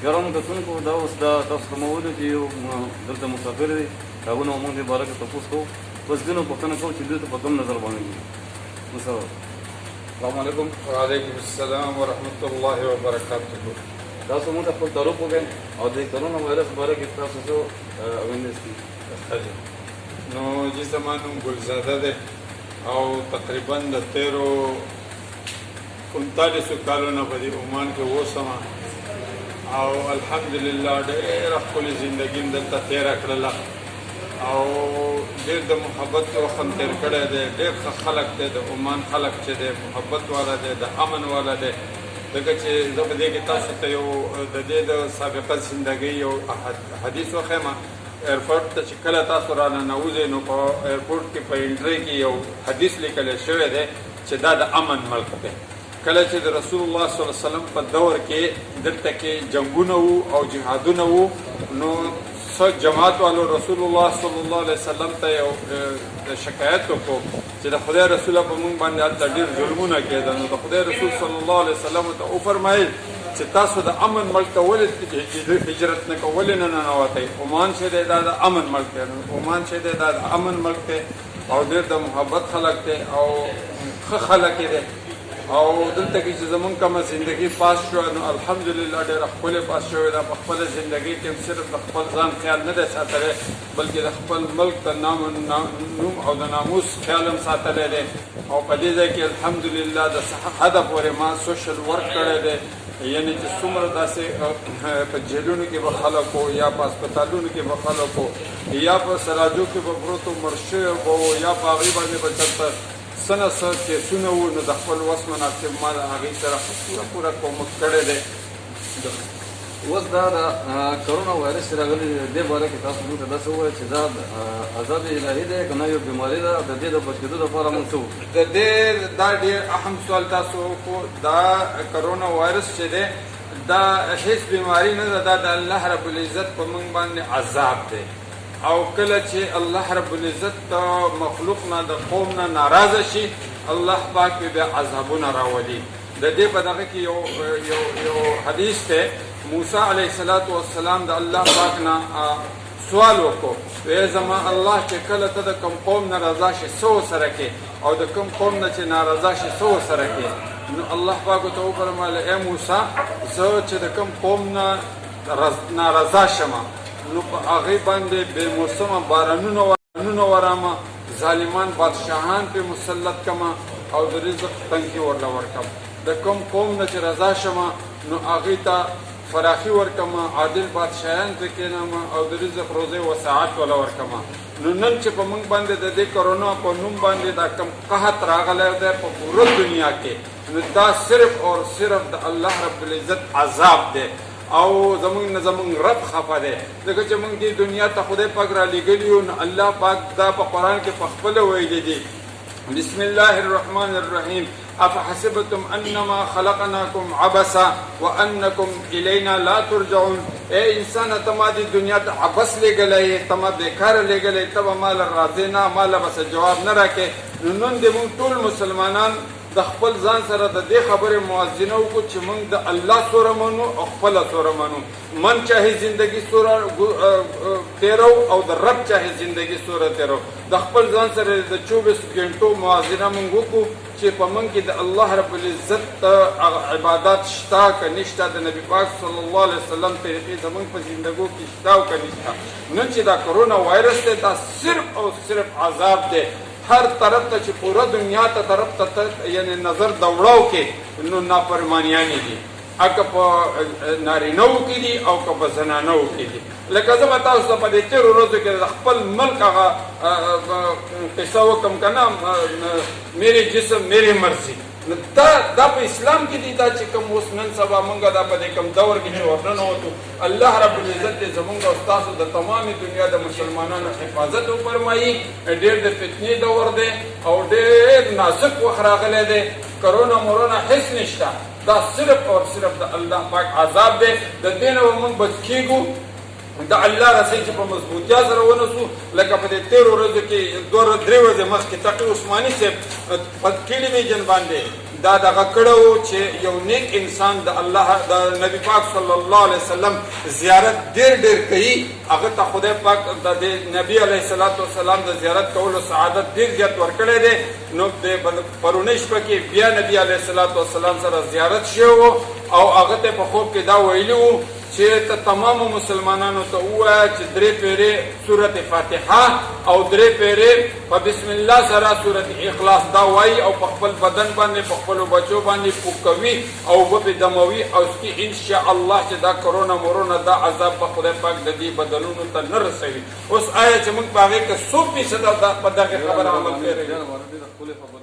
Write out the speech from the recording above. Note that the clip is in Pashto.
ګرانو کتونکو دا اوس دا تاسو ته مو وویلو چې یو دلته مسافر دی هغه نه موږ دې باره کې تپوس کوو بس دې نه پوښتنه کوو چې دوی ته په کوم نظر باندې ګوري. السلام علیکم. وعلیکم السلام ورحمۃ اللہ وبرکاتہ. تاسو موږ ته خپل تعارف وکړئ او د کرونا وایرس باره کې تاسو څه اویرنس دي. نو جی زما نوم ګلزاده دی او تقریبا د 39 کالونو په دې عمان کې اوسم او الحمدلله ډېره ښکلې زندګي مې دلته تېره کړله او ډېر د محبت وخت مې تېر کړی دی. ډېر ښه خلک دی د عمان خلک چې دی محبت والا دی د امن والا دی. ځکه چې زه په دې کې تاسو ته یو د دې د سابقه زندګۍ یو حدیث وښیم. ایرپورټ ته چې کله تاسو را ننوځئ نو په ایرپورټ کې په انټرۍ کې یو حدیث لیکلی شوی دی چې دا د امن ملک دی. کله چې د رسول الله صلی الله علیه وسلم په دور کې دلته کې جنګونه وو او جهادونه وو نو څه جماعت والو رسول الله صلی الله علیه وسلم ته یو شکایت وکړو چې د خدای رسوله په موږ باندې هلته ډېر ظلمونه کېده. نو د خدای رسول صلی الله علیه وسلم ته وفرمایل چې تاسو د امن ملک ته ولې هجرت نه کوئ، ولې نه ننوتئ؟ عمان چې دی دا د امن ملک دی. عمان چې دی دا د امن ملک دی او ډېر د محبت خلک دی او ښه خلک یې دی او دلته کې چې زمونږ کومه زندګي پاس شوه نو الحمدلله ډېره ښکلې پاس شوې ده. په خپله زندګۍ کې هم صرف د خپل ځان خیال نه دی ساتلی بلکې د خپل ملک د نوم او د ناموس خیال هم ساتلی دی او په دې ځای کې الحمدلله د حده پورې ما سوشل ورک کړی دی. یعنی چې څومره داسې په جیلونو کې به خلک وو یا په هسپتالونو کې به خلک وو یا په سراجو کې به پروت وو مړ شوي به وو یا په هغې باندې به چېرته څه نه څه کیسونه وو نو د خپل وس مناسب ما د هغې سره پوره کومک کړی دی. اوس دا د کرونا وایرس چې راغلی دې باره کې تاسو موږ ته داسې ووایئ چې دا عذاب الهي دی که نه یو بیماري ده د دې د بچېدو لپاره موږ څه وکړو؟ د دې دا ډېر اهم سوال تاسو وکړو. دا کرونا وایرس چې دی دا هیڅ بیماري نه ده، دا د الله رب العزت په موږ باندې عذاب دی او کله چې الله رب العزت مخلوق نه د قوم نه ناراضه شي الله پاک بیا عذابونه راولي. د دې په دغه کې یو حدیث دی. موسی علیه السلام د الله پاک نه سوال وکړو وی زما الله چې کله ته د کوم قوم نه رضا شي څه ورسره کې او د کوم قوم نه چې ناراضه شي څه ورسره کې. نو الله پاک ورته وفرمایل ای موسی زه چې د کوم قوم نه ناراضه شمه نو په هغې باندې بې موسمه بارانونه ورامه ظالمان بادشاهان پې مسلط کمه او د رزق تنګي ورله ورکم. د کوم قوم نه چې رضا شمه نو هغې ته فراخي ورکمه عادل بادشاهان پې کېنمه او د رزق روزۍ وسعت وله ورکمه. نو نن چې په موږ باندې د دې کرونا په نوم باندې دا کم قحط راغلی دی په پوره دنیا کې نو دا صرف او صرف د الله رب العزت عذاب دی او زمونږ نه زمونږ رب خفه دی ځکه چې موږ دې دنیا ته خدای پاک را لېږلي یو نو الله پاک دا په قرآن کې په خپله ویلي دي. بسم الله الرحمن الرحیم افحسبتم انما خلقناکم عبثا وانکم الینا لا ترجعون. اے انسان ته ما دې دنیا ته عبث لېږلی ته ما بېکاره لېږلی ته به ما له راضې نه ما له به څه جواب نه راکې. نو نن دې موږ ټول مسلمانان د خپل ځان سره د دې خبرې موازنه وکړو چې موږ د الله سوره منو او خپله سوره منو. من چاهي زندگی سوره تیرو او د رب چاهي زندگی سوره تیرو. د خپل ځان سره د 24 ګنټو موازنه موږ وکړو چې په موږ کې د الله رب العزت عبادات شته که نشته، د نبي پاک صلی الله علیه وسلم طریقې زموږ په زندګو کې شته او که نشته. نن چې دا کرونا وایرس دی دا صرف او صرف عذاب دی. هر طرف ته چې پوره دنیا ته طرف ته یعنی نظر دوړاو کې نو نافرمانیانې دي که په نارینهو کې دي او که په زنانهو کې دي. لکه زه به تاسو ته په دې تېرو ورځو کې د خپل ملک هغه قصه وکړم که نه میرے جسم میرے مرضي. دا په اسلام کې دي دا چې کوم اوس نن سبا موږ دا په دې کوم دور کې چې ورننوتو الله رب العزت دې زموږ او ستاسو د تمامې دنیا د مسلمانانو حفاظت وفرمایي. ډېر د فتنې دور دی او ډېر نازک وخت راغلی دی. کرونا مورونا هېڅ نشته، دا صرف او صرف د الله پاک عذاب دی. د دې نه به موږ بچ کېږو د الله رسۍ چې په مضبوطیا سره ونسو. لکه په دې تېرو ورځو کې 2-3 ورځې مخکې تقي عثماني صاحب په ټلویزیون باندې دا دغه کړو چې یو نیک انسان د الله د نبی پاک صلی الله علیه وسلم زیارت ډېر کوي هغه ته خدای پاک د نبی علیه الصلاۃ والسلام د زیارت کولو سعادت ډېر زیات ورکړی دی. نو د پرونۍ شپه کې بیا نبی علیه الصلاۃ والسلام سره زیارت شوی او هغه ته په خوب کې دا ویلي وو چې ته تمامو مسلمانانو ته ووایه چې 3 پیرې سورت فاتحه او 3 پیرې په بسم الله سره سورت اخلاص دا وایي او په خپل بدن باندې په خپلو بچو باندې پوکوي او وبې دموي او سکي انشاءالله چې دا کرونا مرونه دا عذاب په خدای پاک د دې بدنونو ته نه رسوي. اوس آیا چې موږ په هغې کې 100% په دغې خبره عمل کوي؟